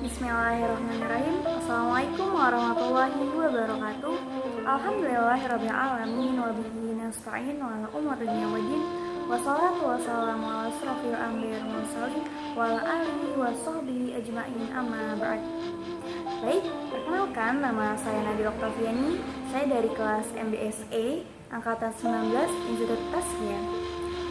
Bismillahirrahmanirrahim. Assalamualaikum warahmatullahi wabarakatuh. Alhamdulillahirrabbilalamin. Wabihi nasta'in wa ala umur dunia waddin. Wassalatu wassalamu ala asrofil anbiya wal mursalin wa ala alihi wa sahbihi ajma'in amma ba'd. Baik, perkenalkan nama saya Nadia Oktaviani. Saya dari kelas MBSE angkatan 19 Institut Taskia.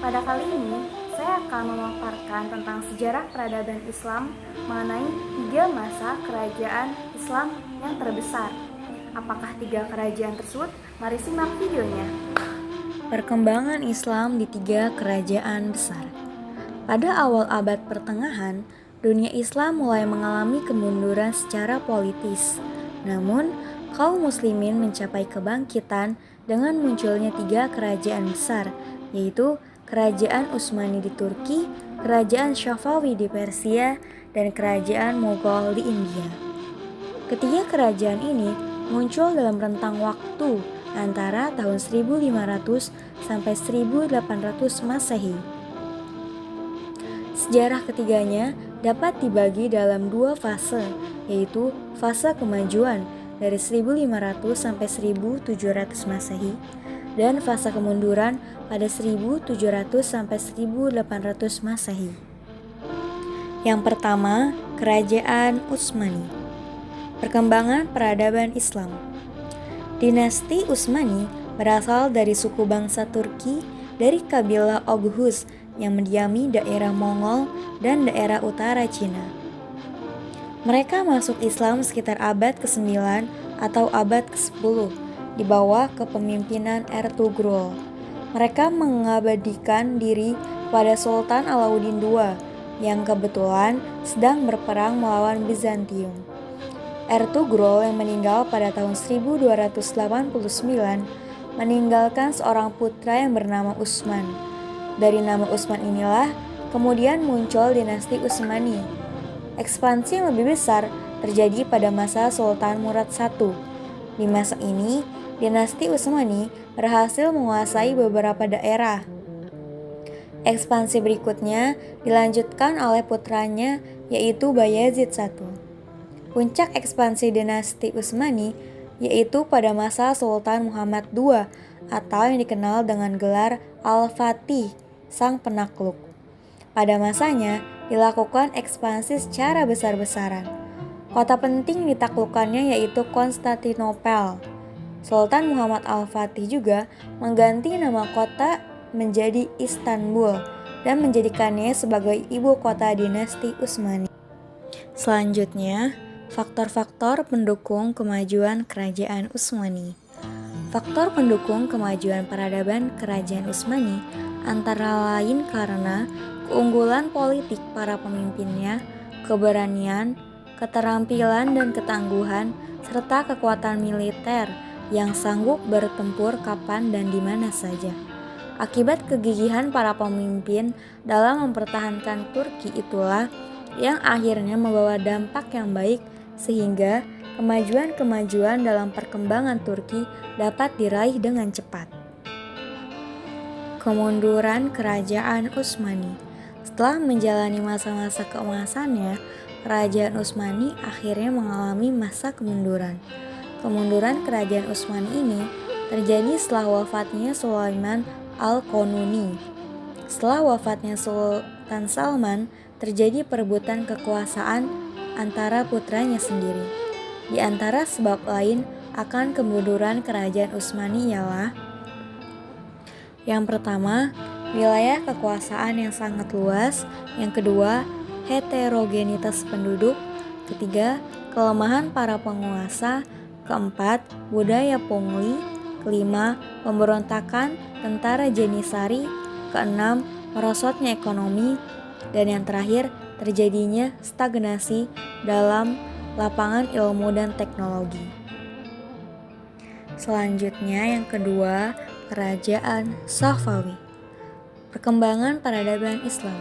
Pada kali ini saya akan memaparkan tentang sejarah peradaban Islam mengenai 3 masa kerajaan Islam yang terbesar. Apakah 3 kerajaan tersebut? Mari simak videonya. Perkembangan Islam di 3 kerajaan besar. Pada awal abad pertengahan, dunia Islam mulai mengalami kemunduran secara politis. Namun, kaum muslimin mencapai kebangkitan dengan munculnya 3 kerajaan besar, yaitu Kerajaan Utsmani di Turki, Kerajaan Safawi di Persia, dan Kerajaan Mughal di India. Ketiga kerajaan ini muncul dalam rentang waktu antara tahun 1500 sampai 1800 Masehi. Sejarah ketiganya dapat dibagi dalam 2 fase, yaitu fase kemajuan dari 1500 sampai 1700 Masehi dan fase kemunduran pada 1700 sampai 1800 Masehi. Yang pertama, Kerajaan Utsmani. Perkembangan peradaban Islam. Dinasti Utsmani berasal dari suku bangsa Turki dari kabilah Oghuz yang mendiami daerah Mongol dan daerah utara Cina. Mereka masuk Islam sekitar abad ke-9 atau abad ke-10 di bawah kepemimpinan Ertugrul. Mereka mengabadikan diri pada Sultan Alauddin II yang kebetulan sedang berperang melawan Bizantium. Ertugrul yang meninggal pada tahun 1289 meninggalkan seorang putra yang bernama Utsman. Dari nama Utsman inilah kemudian muncul dinasti Utsmani. Ekspansi yang lebih besar terjadi pada masa Sultan Murad I. Di masa ini, dinasti Utsmani berhasil menguasai beberapa daerah. Ekspansi berikutnya dilanjutkan oleh putranya yaitu Bayezid I. Puncak ekspansi dinasti Utsmani yaitu pada masa Sultan Muhammad II atau yang dikenal dengan gelar Al-Fatih, Sang Penakluk. Pada masanya dilakukan ekspansi secara besar-besaran. Kota penting ditaklukkannya yaitu Konstantinopel. Sultan Muhammad Al-Fatih juga mengganti nama kota menjadi Istanbul dan menjadikannya sebagai ibu kota dinasti Utsmani. Selanjutnya, faktor-faktor pendukung kemajuan kerajaan Utsmani. Faktor pendukung kemajuan peradaban kerajaan Utsmani antara lain karena keunggulan politik para pemimpinnya, keberanian, keterampilan dan ketangguhan, serta kekuatan militer yang sanggup bertempur kapan dan di mana saja. Akibat kegigihan para pemimpin dalam mempertahankan Turki itulah yang akhirnya membawa dampak yang baik sehingga kemajuan-kemajuan dalam perkembangan Turki dapat diraih dengan cepat. Kemunduran Kerajaan Utsmani. Setelah menjalani masa-masa keemasannya, Kerajaan Utsmani akhirnya mengalami masa kemunduran. Kemunduran Kerajaan Utsmani ini terjadi setelah wafatnya Sulaiman Al-Qanuni. Setelah wafatnya Sultan Salman, terjadi perebutan kekuasaan antara putranya sendiri. Di antara sebab lain akan kemunduran Kerajaan Utsmani ialah: yang pertama, wilayah kekuasaan yang sangat luas. Yang kedua, heterogenitas penduduk. Ketiga, kelemahan para penguasa. Keempat, budaya pungli. Kelima, pemberontakan tentara Janisari. Keenam, merosotnya ekonomi. Dan yang terakhir, terjadinya stagnasi dalam lapangan ilmu dan teknologi. Selanjutnya yang kedua, Kerajaan Safawi. Perkembangan peradaban Islam.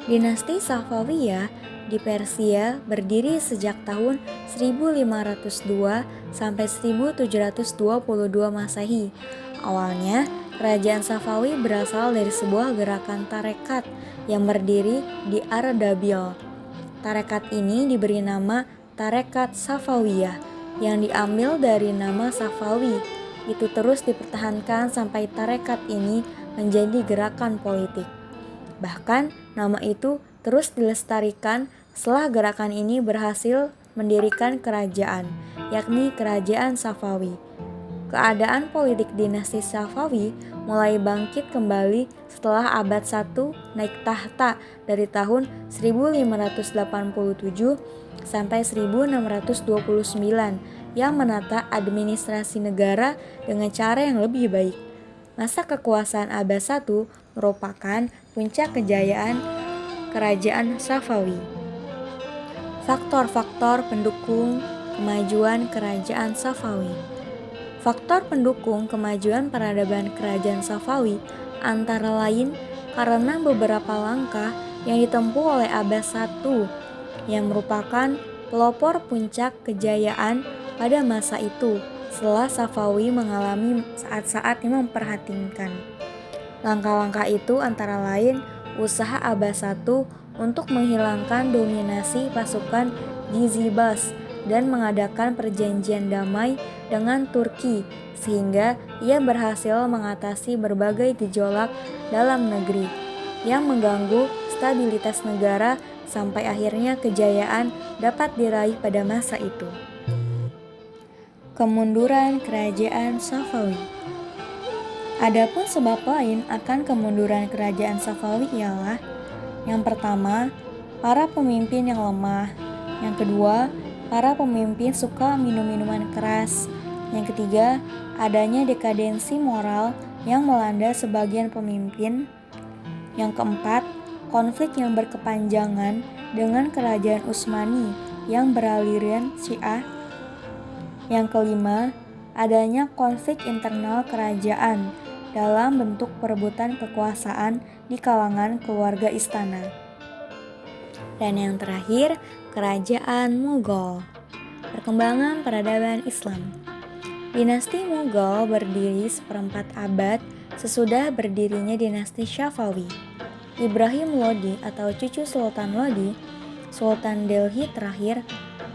Dinasti Safawiyah di Persia berdiri sejak tahun 1502 sampai 1722 Masehi. Awalnya, Kerajaan Safawi berasal dari sebuah gerakan tarekat yang berdiri di Ardabil. Tarekat ini diberi nama Tarekat Safawiyah yang diambil dari nama Safawi. Itu terus dipertahankan sampai tarekat ini menjadi gerakan politik. Bahkan nama itu terus dilestarikan setelah gerakan ini berhasil mendirikan kerajaan, yakni Kerajaan Safawi. Keadaan politik dinasti Safawi mulai bangkit kembali setelah abad 1 naik tahta dari tahun 1587 sampai 1629 yang menata administrasi negara dengan cara yang lebih baik. Masa kekuasaan abad 1 merupakan puncak kejayaan Kerajaan Safawi. Faktor-faktor pendukung kemajuan Kerajaan Safawi. Faktor pendukung kemajuan peradaban Kerajaan Safawi antara lain karena beberapa langkah yang ditempuh oleh abad 1 yang merupakan pelopor puncak kejayaan pada masa itu setelah Safawi mengalami saat-saat yang memprihatinkan. Langkah-langkah itu antara lain usaha abad 1 untuk menghilangkan dominasi pasukan Gizibas dan mengadakan perjanjian damai dengan Turki sehingga ia berhasil mengatasi berbagai gejolak dalam negeri yang mengganggu stabilitas negara sampai akhirnya kejayaan dapat diraih pada masa itu. Kemunduran Kerajaan Safawi. Adapun sebab lain akan kemunduran Kerajaan Safawi ialah: yang pertama, para pemimpin yang lemah. Yang kedua, para pemimpin suka minum minuman keras. Yang ketiga, adanya dekadensi moral yang melanda sebagian pemimpin. Yang keempat, konflik yang berkepanjangan dengan kerajaan Utsmani yang beraliran Syiah. Yang kelima, adanya konflik internal kerajaan dalam bentuk perebutan kekuasaan di kalangan keluarga istana. Dan yang terakhir, Kerajaan Mughal. Perkembangan peradaban Islam. Dinasti Mughal berdiri seperempat abad sesudah berdirinya dinasti Safawi. Ibrahim Lodi atau cucu Sultan Lodi, Sultan Delhi terakhir,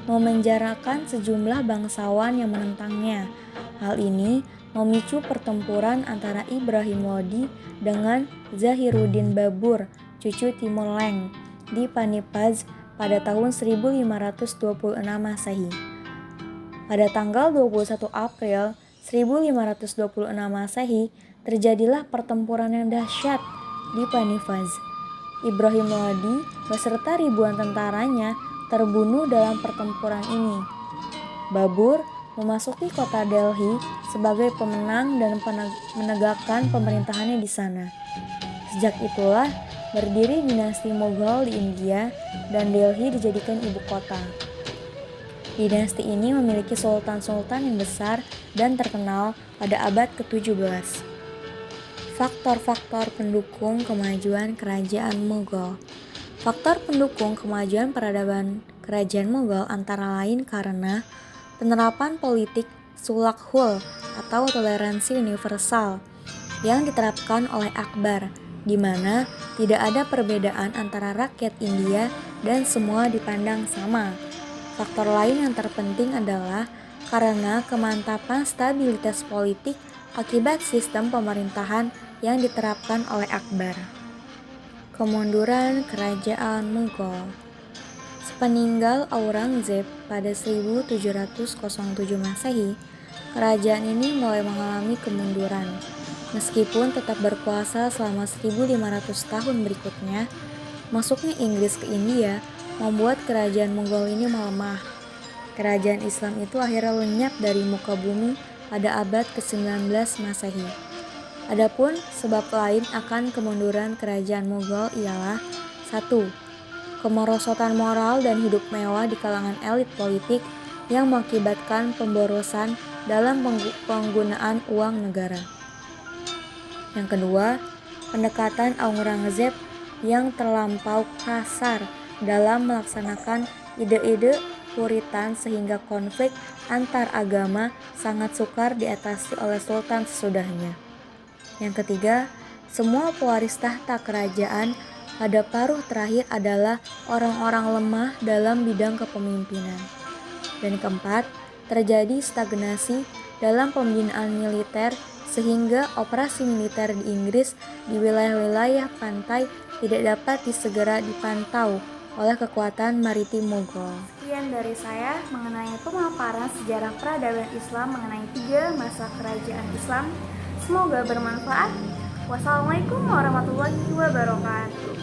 memenjarakan sejumlah bangsawan yang menentangnya. Hal ini memicu pertempuran antara Ibrahim Lodi dengan Zahiruddin Babur, cucu Timur Leng, di Panipaz pada tahun 1526 Masehi. Pada tanggal 21 April 1526 Masehi, terjadilah pertempuran yang dahsyat di Panipaz. Ibrahim Lodi beserta ribuan tentaranya terbunuh dalam pertempuran ini. Babur memasuki kota Delhi sebagai pemenang dan menegakkan pemerintahannya di sana. Sejak itulah berdiri dinasti Mughal di India dan Delhi dijadikan ibu kota. Dinasti ini memiliki sultan-sultan yang besar dan terkenal pada abad ke-17. Faktor-faktor pendukung kemajuan Kerajaan Mughal. Faktor pendukung kemajuan peradaban Kerajaan Mughal antara lain karena penerapan politik sulakhul atau toleransi universal yang diterapkan oleh Akbar, di mana tidak ada perbedaan antara rakyat India dan semua dipandang sama. Faktor lain yang terpenting adalah karena kemantapan stabilitas politik akibat sistem pemerintahan yang diterapkan oleh Akbar. Kemunduran Kerajaan Mughal. Sepeninggal Aurangzeb pada 1707 Masehi, kerajaan ini mulai mengalami kemunduran. Meskipun tetap berkuasa selama 1500 tahun berikutnya, masuknya Inggris ke India membuat kerajaan Mughal ini melemah. Kerajaan Islam itu akhirnya lenyap dari muka bumi pada abad ke-19 Masehi. Adapun sebab lain akan kemunduran kerajaan Mughal ialah: 1. Kemerosotan moral dan hidup mewah di kalangan elit politik yang mengakibatkan pemborosan dalam penggunaan uang negara. Yang kedua, pendekatan Aurangzeb yang terlampau kasar dalam melaksanakan ide-ide Puritan sehingga konflik antar agama sangat sukar diatasi oleh sultan sesudahnya. Yang ketiga, semua pewaris tahta kerajaan pada paruh terakhir adalah orang-orang lemah dalam bidang kepemimpinan. Dan keempat, terjadi stagnasi dalam pembinaan militer sehingga operasi militer di Inggris di wilayah-wilayah pantai tidak dapat segera dipantau oleh kekuatan maritim Mughal. Sekian dari saya mengenai pemaparan sejarah peradaban Islam mengenai 3 masa kerajaan Islam. Semoga bermanfaat. Wassalamualaikum warahmatullahi wabarakatuh.